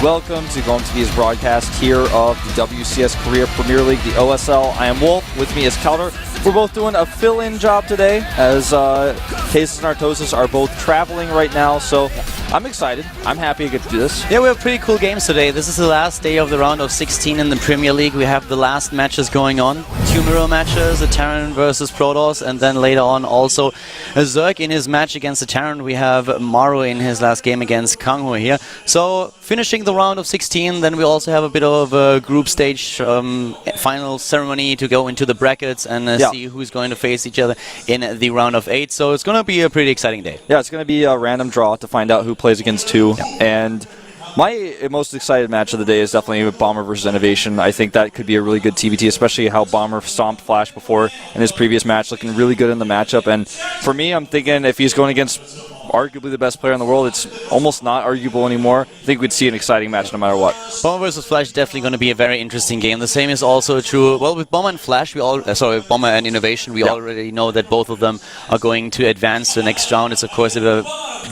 Welcome to GOMTV's broadcast here of the WCS Korea Premier League, the OSL. I am Wolf. With me is Calder. We're both doing a fill-in job today as Jesus and Artosis are both traveling right now, so I'm excited. I'm happy to get to do this. Yeah, we have pretty cool games today. This is the last day of the round of 16 in the Premier League. We have the last matches going on. Two mirror matches, a Terran versus Protoss, and then later on also a Zerg in his match against the Terran. We have Maru in his last game against KangHo here. So finishing the round of 16, then we also have a bit of a group stage final ceremony to go into the brackets and see who's going to face each other in the round of 8. So it's going to be a pretty exciting day. Yeah, it's going to be a random draw to find out who plays against who. Yeah. And my most excited match of the day is definitely Bomber versus Innovation. I think that could be a really good TBT, especially how Bomber stomped Flash before in his previous match, looking really good in the matchup. And for me, I'm thinking if he's going against arguably the best player in the world, it's almost not arguable anymore. I think we'd see an exciting match no matter what. Bomber versus Flash is definitely going to be a very interesting game. The same is also true, well, with Bomber and Flash, Bomber and Innovation, we already know that both of them are going to advance to the next round. It's of course a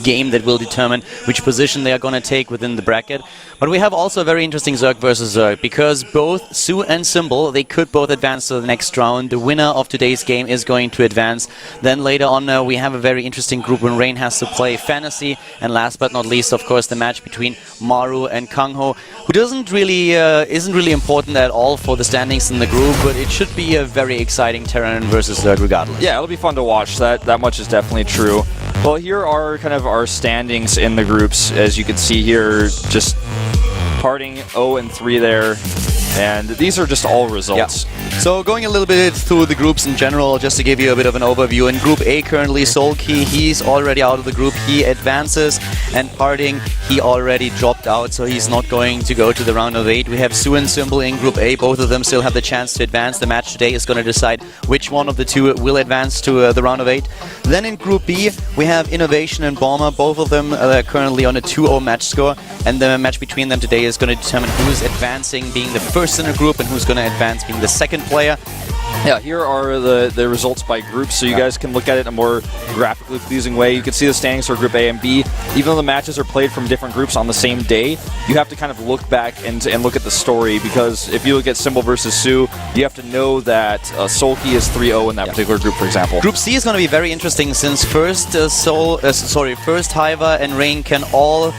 game that will determine which position they are going to take within the bracket. But we have also a very interesting Zerg versus Zerg, because both Su and Symbol, they could both advance to the next round. The winner of today's game is going to advance. Then later on we have a very interesting group when Rain has to play Fantasy, and last but not least, of course, the match between Maru and KangHo, who isn't really important at all for the standings in the group, but it should be a very exciting Terran versus Zerg regardless. Yeah, it'll be fun to watch. That much is definitely true. Well, here are kind of our standings in the groups, as you can see here, just parting 0-3 there. And these are just all results. Yeah. So going a little bit through the groups in general, just to give you a bit of an overview. In Group A currently, Soulkey, he's already out of the group. He advances, and Parting, he already dropped out, so he's not going to go to the round of 8. We have Su and Symbol in Group A. Both of them still have the chance to advance. The match today is going to decide which one of the two will advance to the round of 8. Then in Group B, we have Innovation and Bomber. Both of them are currently on a 2-0 match score, and the match between them today is going to determine who's advancing, being the first in a group, and who's going to advance, being the second player. Yeah, here are the results by groups, so you guys can look at it in a more graphically pleasing way. You can see the standings for Group A and B. Even though the matches are played from different groups on the same day, you have to kind of look back and look at the story, because if you look at Symbol versus Su, you have to know that Soulkey is 3-0 in that particular group, for example. Group C is going to be very interesting, since first Hiva and Rain can all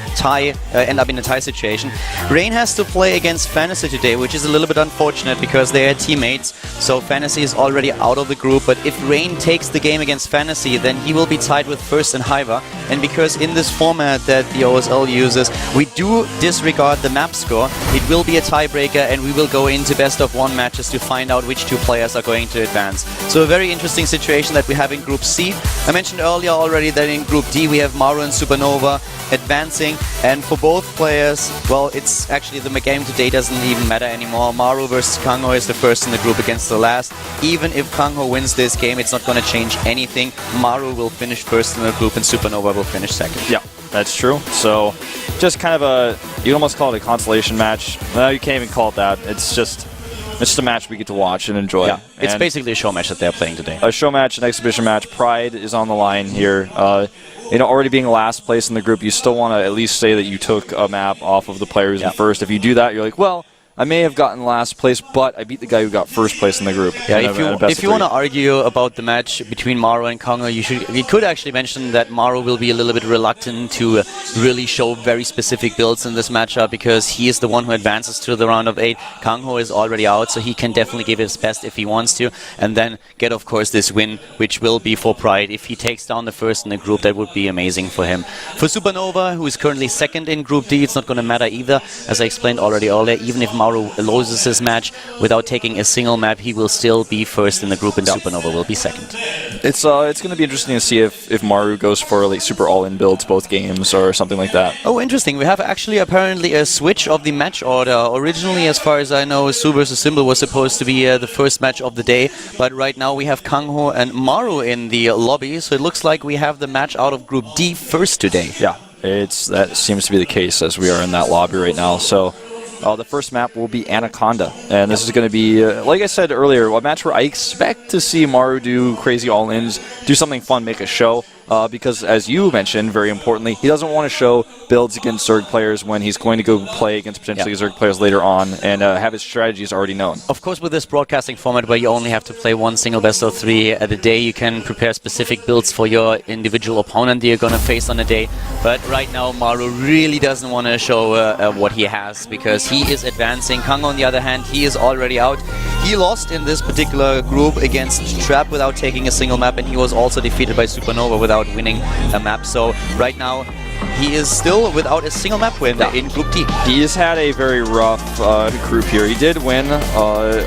end up in a tie situation. Rain has to play against Fantasy today, which is a little bit unfortunate because they are teammates. So Fantasy is already out of the group, but if Rain takes the game against Fantasy, then he will be tied with First and Hiva. And because in this format that the OSL uses, we do disregard the map score, it will be a tiebreaker, and we will go into best-of-1 matches to find out which two players are going to advance. So a very interesting situation that we have in Group C. I mentioned earlier already that in Group D we have Maru and Supernova advancing, and for both players, well, it's actually the game today doesn't even matter anymore. Maru versus KangHo is the first in the group against the last. Even if KangHo wins this game, it's not going to change anything. Maru will finish first in the group and Supernova will finish second. Yeah, that's true. So just kind of you almost call it a consolation match. No, you can't even call it that. It's just a match we get to watch and enjoy. Yeah, it's basically a show match that they're playing today. A show match, an exhibition match. Pride is on the line here. Already being last place in the group, you still want to at least say that you took a map off of the player who's in first. If you do that, you're like, well, I may have gotten last place, but I beat the guy who got first place in the group. Yeah, if you want to argue about the match between Maru and KangHo, you could actually mention that Maru will be a little bit reluctant to really show very specific builds in this matchup, because he is the one who advances to the round of 8. KangHo is already out, so he can definitely give his best if he wants to, and then get, of course, this win, which will be for Pride. If he takes down the first in the group, that would be amazing for him. For Supernova, who is currently second in Group D, it's not going to matter either, as I explained already earlier. Even if Maru loses his match without taking a single map, he will still be first in the group, and Supernova will be second. It's going to be interesting to see if Maru goes for like super all-in builds both games or something like that. Oh, interesting. We have actually apparently a switch of the match order. Originally, as far as I know, Su versus Symbol was supposed to be the first match of the day, but right now we have KangHo and Maru in the lobby, so it looks like we have the match out of Group D first today. Yeah, that seems to be the case as we are in that lobby right now. So the first map will be Anaconda, and this is going to be, like I said earlier, a match where I expect to see Maru do crazy all-ins, do something fun, make a show. because, as you mentioned, very importantly, he doesn't want to show builds against Zerg players when he's going to go play against potentially Zerg players later on and have his strategies already known. Of course, with this broadcasting format where you only have to play one single best of 3 at a day, you can prepare specific builds for your individual opponent that you're going to face on a day. But right now, Maru really doesn't want to show what he has because he is advancing. KangHo, on the other hand, he is already out. He lost in this particular group against Trap without taking a single map, and he was also defeated by Supernova without winning a map. So right now, he is still without a single map win in Group D. He has had a very rough group here. He did win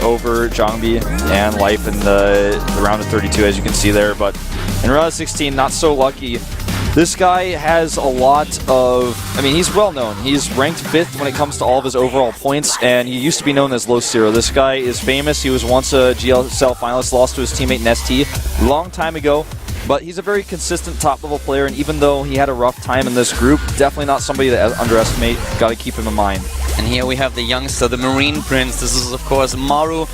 over Zhangbi and Life in the round of 32, as you can see there, but in round of 16, not so lucky. This guy has a lot of... I mean, he's well known. He's ranked 5th when it comes to all of his overall points, and he used to be known as Low Zero. This guy is famous. He was once a GLSL finalist, lost to his teammate Nesty a long time ago. But he's a very consistent top-level player, and even though he had a rough time in this group, definitely not somebody to underestimate. Got to keep him in mind. And here we have the youngster, the Marine Prince. This is, of course, Maru.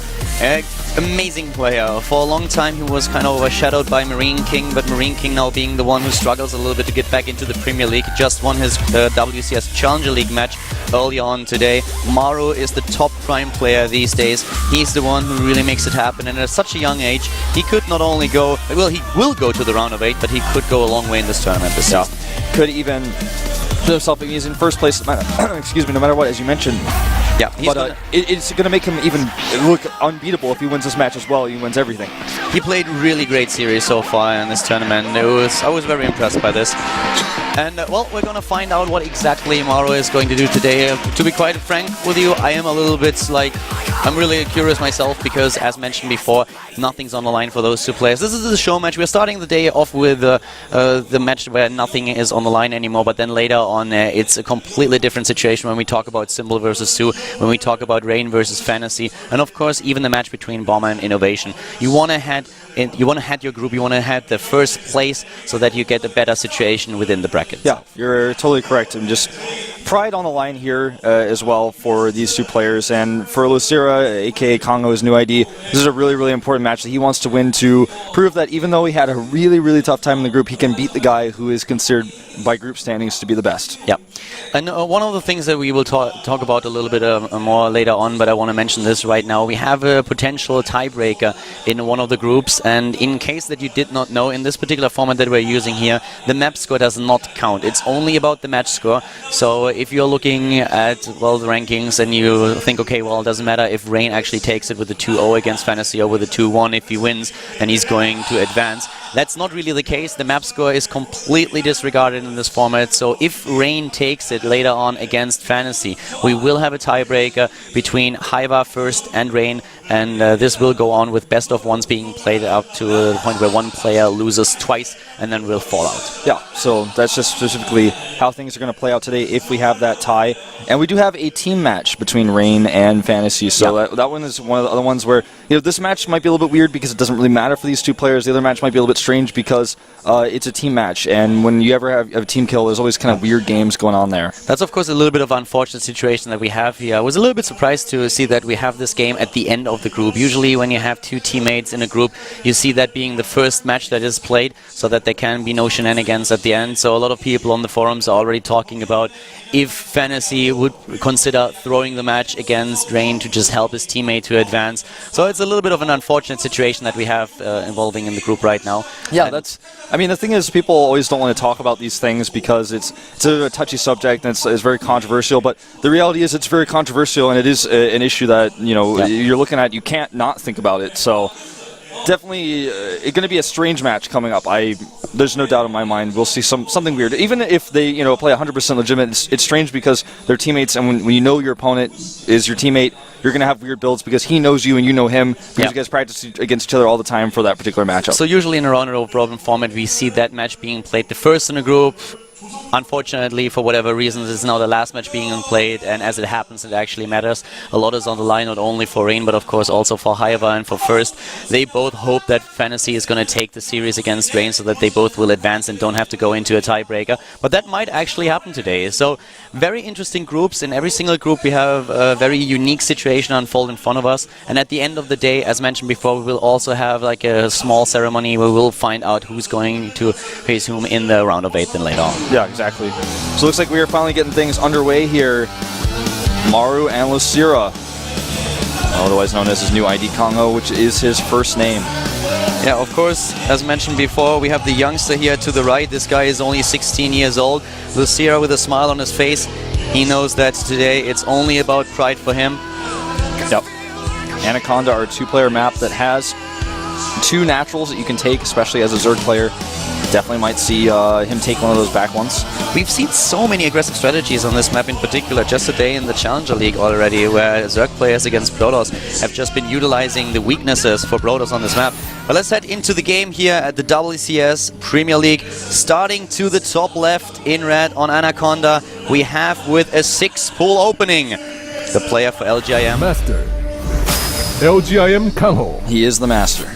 Amazing player. For a long time he was kind of overshadowed by Marine King, but Marine King now being the one who struggles a little bit to get back into the Premier League. Just won his WCS Challenger League match early on today. Maru is the top prime player these days. He's the one who really makes it happen, and at such a young age he could not only go, well, he will go to the round of 8, but he could go a long way in this tournament this season. Could even put himself, he's in first place, excuse me, no matter what, as you mentioned. Yeah, but it's going to make him even look unbeatable if he wins this match as well. He wins everything. He played really great series so far in this tournament. I was very impressed by this. And, well, we're going to find out what exactly Maru is going to do today. To be quite frank with you, I am a little bit I'm really curious myself because, as mentioned before, nothing's on the line for those two players. This is the show match. We're starting the day off with the match where nothing is on the line anymore, but then later on it's a completely different situation when we talk about Symbol versus Sue, when we talk about Rain versus Fantasy, and of course even the match between Bomber and Innovation. You want to head your group, you want to head the first place so that you get a better situation within the bracket. Yeah, you're totally correct. And just pride on the line here as well for these two players. And for Lucira, aka KangHo's new ID, this is a really, really important match that he wants to win to prove that even though he had a really, really tough time in the group, he can beat the guy who is considered by group standings to be the best. Yeah. And one of the things that we will talk about a little bit more later on, but I want to mention this right now, we have a potential tiebreaker in one of the groups, and in case that you did not know, in this particular format that we're using here, the map score does not count. It's only about the match score. So if you're looking at, well, the rankings and you think, okay, well, it doesn't matter if Rain actually takes it with a 2-0 against Fantasy or with a 2-1, if he wins, then he's going to advance. That's not really the case. The map score is completely disregarded in this format. So if Rain takes it later on against Fantasy, we will have a tiebreaker between Haiva first and Rain, and this will go on with best of ones being played up to the point where one player loses twice and then will fall out. Yeah, so that's just specifically how things are going to play out today if we have that tie. And we do have a team match between Rain and Fantasy, so that one is one of the other ones where, you know, this match might be a little bit weird because it doesn't really matter for these two players. The other match might be a little bit strange because it's a team match, and when you ever have a team kill, there's always kind of weird games going on there. That's of course a little bit of an unfortunate situation that we have here. I was a little bit surprised to see that we have this game at the end of the group. Usually when you have two teammates in a group, you see that being the first match that is played so that there can be no shenanigans at the end. So a lot of people on the forums are already talking about if Fantasy would consider throwing the match against Rain to just help his teammate to advance. So it's a little bit of an unfortunate situation that we have involving in the group right now. Yeah, I mean, the thing is, people always don't want to talk about these things because it's a touchy subject and it's very controversial, but the reality is it's very controversial, and it is an issue that, you know, you're looking at, you can't not think about it. So definitely it's going to be a strange match coming up. There's no doubt in my mind we'll see something weird. Even if they, you know, play 100% legitimate, it's strange because they're teammates, and when you know your opponent is your teammate, you're going to have weird builds because he knows you and you know him, because you guys practice against each other all the time for that particular matchup. So usually in a round robin format we see that match being played the first in a group, unfortunately, for whatever reasons, it's now the last match being played, and as it happens, it actually matters. A lot is on the line, not only for Rain, but of course also for Haiva and for First. They both hope that Fantasy is going to take the series against Rain so that they both will advance and don't have to go into a tiebreaker. But that might actually happen today. So, very interesting groups. In every single group, we have a very unique situation unfold in front of us. And at the end of the day, as mentioned before, we will also have like a small ceremony where we'll find out who's going to face whom in the round of 8 then later on. Yeah, exactly. So it looks like we are finally getting things underway here. Maru and Lucira, otherwise known as his new ID KangHo, which is his first name. Yeah, of course, as mentioned before, we have the youngster here to the right. This guy is only 16 years old. Lucira with a smile on his face. He knows that today it's only about pride for him. Yep. Anaconda, our two-player map that has 2 naturals that you can take, especially as a Zerg player. Definitely might see him take one of those back ones. We've seen so many aggressive strategies on this map in particular just today in the Challenger League already, where Zerg players against Protoss have just been utilizing the weaknesses for Protoss on this map. But let's head into the game here at the WCS Premier League. Starting to the top left in red on Anaconda, we have with a 6-pool opening the player for LGIM. Master, LGIM KangHo. He is the master.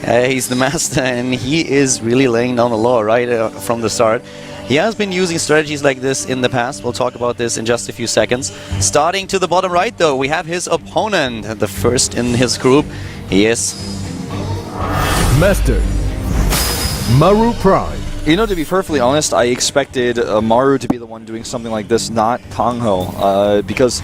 He's the master, and he is really laying down the law right from the start. He has been using strategies like this in the past. We'll talk about this in just a few seconds. Starting to the bottom right, though, we have his opponent, the first in his group. He is Master, Maru Prime. You know, to be perfectly honest, I expected Maru to be the one doing something like this, not KangHo, because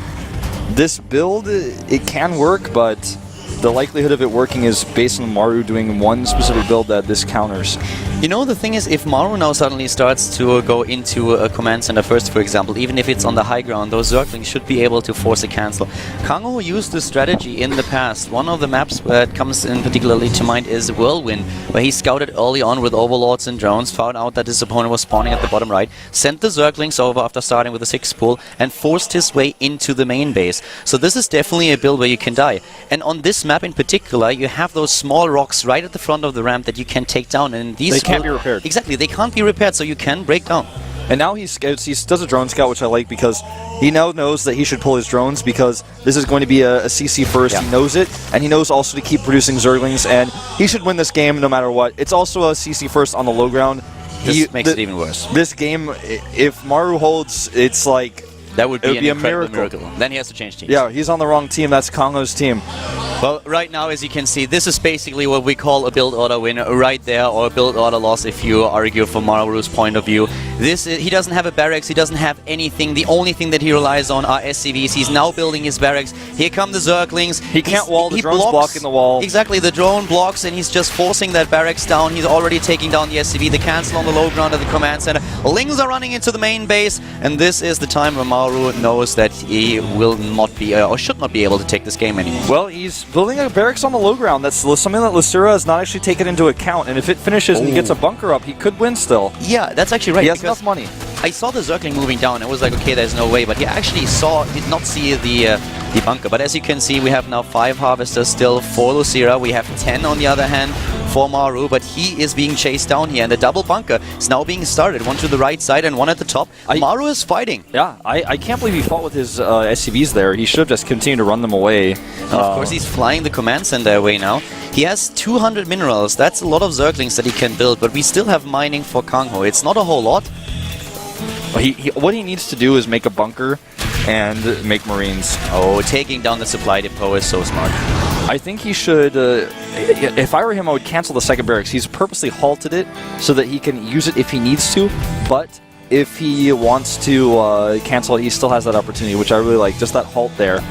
this build, it can work, but the likelihood of it working is based on Maru doing one specific build that this counters. You know, the thing is, if Maru now suddenly starts to go into a command center first, for example, even if it's on the high ground, those Zerglings should be able to force a cancel. KangHo used this strategy in the past. One of the maps that comes in particularly to mind is Whirlwind, where he scouted early on with Overlords and drones, found out that his opponent was spawning at the bottom right, sent the Zerglings over after starting with a 6-pool, and forced his way into the main base. So this is definitely a build where you can die. And on this map in particular, you have those small rocks right at the front of the ramp that you can take down, and these can't be repaired. Exactly, they can't be repaired, so you can break down. And now he does a drone scout, which I like, because he now knows that he should pull his drones, because this is going to be a CC first. Yeah. He knows it, and he knows also to keep producing Zerglings, and he should win this game no matter what. It's also a CC first on the low ground. This makes it even worse. This game, if Maru holds, it's like... That would be a miracle. Then he has to change teams. Yeah, he's on the wrong team. That's KangHo's team. Well, right now, as you can see, this is basically what we call a build order win right there, or a build order loss if you argue from Maru's point of view. He doesn't have a barracks, he doesn't have anything. The only thing that he relies on are SCVs. He's now building his barracks. Here come the Zerglings. He can't wall, the drone's blocking the wall. Exactly, the drone blocks, and he's just forcing that barracks down. He's already taking down the SCV, the cancel on the low ground at the command center. Lings are running into the main base, and this is the time where Maru knows that he will not be, or should not be able to take this game anymore. Well, he's building a barracks on the low ground. That's something that Lucira has not actually taken into account, and if it finishes and he gets a bunker up, he could win still. Yeah, that's actually right. He has enough money. I saw the Zergling moving down. It was like, okay, there's no way, but he actually did not see the bunker. But as you can see, we have now 5 harvesters still for Lucira. We have 10 on the other hand for Maru, but he is being chased down here, and the double bunker is now being started. One to the right side and one at the top. Maru is fighting. Yeah, I can't believe he fought with his SCVs there. He should have just continued to run them away. And of course, he's flying the command center away now. He has 200 minerals. That's a lot of Zerglings that he can build, but we still have mining for KangHo. It's not a whole lot. What he needs to do is make a bunker and make Marines. Oh, taking down the supply depot is so smart. I think he should, if I were him, I would cancel the second barracks. He's purposely halted it so that he can use it if he needs to, but if he wants to cancel it, he still has that opportunity, which I really like, just that halt there.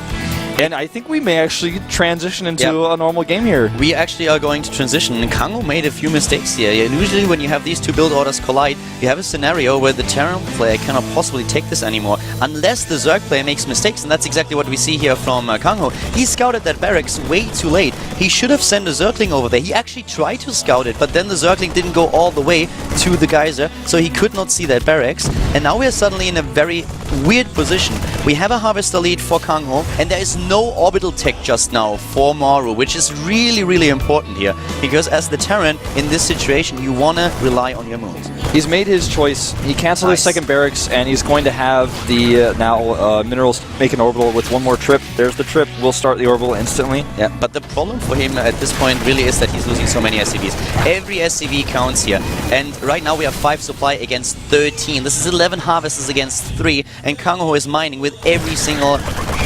And I think we may actually transition into a normal game here. We actually are going to transition. KangHo made a few mistakes here. Usually when you have these two build orders collide, you have a scenario where the Terran player cannot possibly take this anymore unless the Zerg player makes mistakes, and that's exactly what we see here from KangHo. He scouted that barracks way too late. He should have sent a Zergling over there. He actually tried to scout it, but then the Zergling didn't go all the way to the geyser, so he could not see that barracks. And now we are suddenly in a very weird position. We have a Harvester lead for KangHo, and there is no orbital tech just now for Maru, which is really, really important here. Because as the Terran, in this situation, you want to rely on your moons. He's made his choice. He canceled his second barracks, and he's going to have the now minerals make an orbital with one more trip. There's the trip. We'll start the orbital instantly. Yeah, but the problem for him at this point really is that he's losing so many SCVs. Every SCV counts here. And right now we have 5 supply against 13. This is 11 harvesters against 3. And KangHo is mining with every single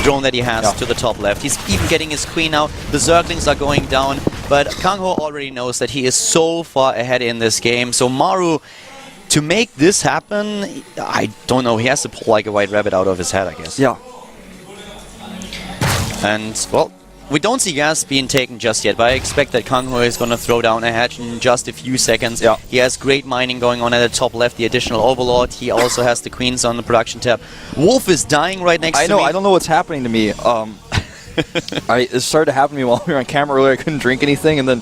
drone that he has to the top left. He's even getting his queen now. The Zerglings are going down. But KangHo already knows that he is so far ahead in this game. So Maru, to make this happen, I don't know. He has to pull like a white rabbit out of his head, I guess. Yeah. And, well, we don't see gas being taken just yet, but I expect that KangHo is going to throw down a hatch in just a few seconds. Yeah. He has great mining going on at the top left, the additional Overlord. He also has the queens on the production tab. Wolf is dying right next to me. I don't know what's happening to me. It started to happen to me while we were on camera earlier. I couldn't drink anything, and then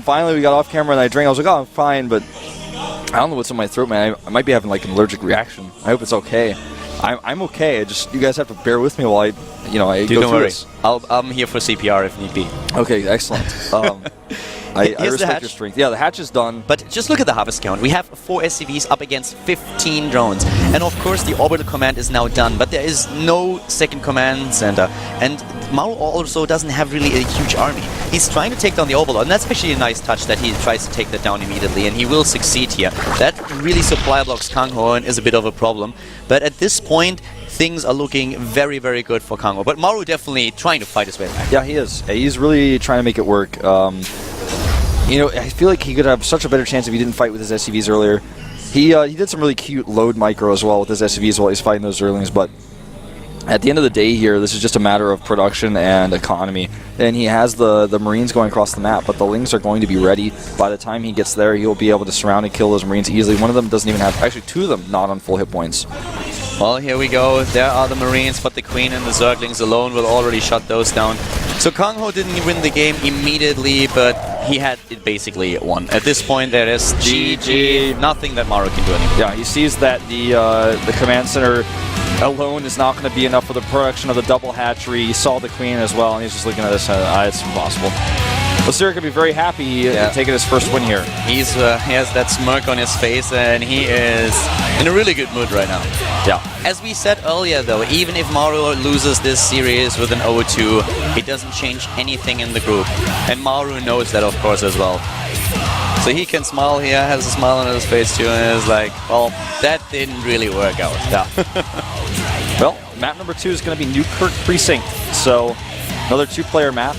finally we got off camera and I drank. I was like, oh, I'm fine, but I don't know what's in my throat, man. I might be having like an allergic reaction. I hope it's okay. I'm okay. You guys have to bear with me while I go through this. I'm here for CPR if need be. Okay, excellent. I respect your strength. Yeah, the hatch is done. But just look at the harvest count. We have 4 SCVs up against 15 drones. And of course the orbital command is now done, but there is no second command center. And Maru also doesn't have really a huge army. He's trying to take down the Overlord, and that's actually a nice touch that he tries to take that down immediately, and he will succeed here. That really supply blocks KangHo and is a bit of a problem. But at this point, things are looking very, very good for KangHo. But Maru definitely trying to fight his way back. Yeah, he is. He's really trying to make it work. I feel like he could have such a better chance if he didn't fight with his SCVs earlier. He did some really cute load micro as well with his SCVs while he's fighting those Zerglings, but at the end of the day here, this is just a matter of production and economy. And he has the Marines going across the map, but the Lings are going to be ready. By the time he gets there, he'll be able to surround and kill those Marines easily. One of them doesn't even have, actually 2 of them not on full hit points. Well, here we go. There are the Marines, but the Queen and the Zerglings alone will already shut those down. So KangHo didn't win the game immediately, but he had it basically won. At this point, there is GG. Nothing that Maru can do anymore. Yeah, he sees that the command center alone is not going to be enough for the production of the double hatchery. He saw the Queen as well, and he's just looking at this. It's impossible. Lasira could be very happy taking his first win here. He has that smirk on his face, and he is in a really good mood right now. Yeah. As we said earlier, though, even if Maru loses this series with an 0-2, it doesn't change anything in the group. And Maru knows that, of course, as well. So he can smile here, has a smile on his face too, and is like, well, that didn't really work out. Yeah. Well, map number 2 is going to be Newkirk Precinct. So, another 2-player map.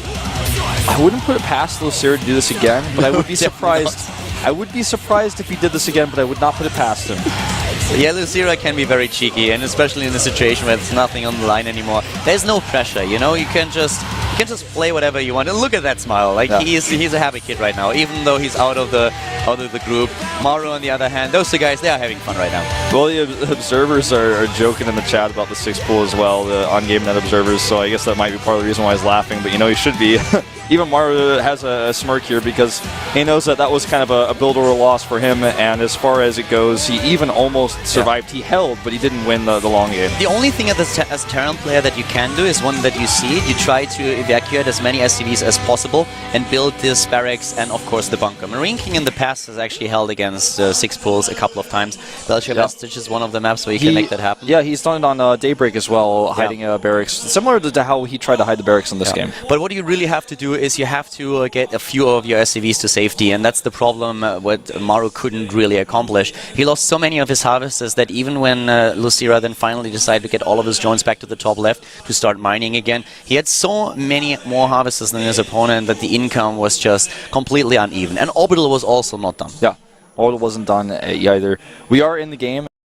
I wouldn't put it past Lasira to do this again, but I would be surprised. I would be surprised if he did this again, but I would not put it past him. Yeah, Lasira can be very cheeky, and especially in a situation where there's nothing on the line anymore. There's no pressure, you know. You can just play whatever you want. And look at that smile. Like he's a happy kid right now, even though he's out of the group. Maru, on the other hand, those 2 guys, they are having fun right now. Well, the observers are joking in the chat about the 6 pool as well, the on-game net observers. So I guess that might be part of the reason why he's laughing. But he should be. Even Maru has a smirk here because he knows that was kind of a build or a loss for him, and as far as it goes, he even almost survived. He held, but he didn't win the long game. The only thing as a Terran player that you can do is one that you see. You try to evacuate as many SCVs as possible and build this barracks and, of course, the bunker. Marine King in the past has actually held against 6 pools a couple of times. Belcher Vestige is one of the maps where you can make that happen. Yeah, he's done it on Daybreak as well, hiding barracks. Similar to how he tried to hide the barracks in this game. But what you really have to do is you have to get a few of your SCVs to safety, and that's the problem what Maru couldn't really accomplish. He lost so many of his harvesters that even when Lasira then finally decided to get all of his drones back to the top left to start mining again, he had so many more harvesters than his opponent that the income was just completely uneven. And Orbital was also not done. Yeah, Orbital wasn't done either. We are in the game.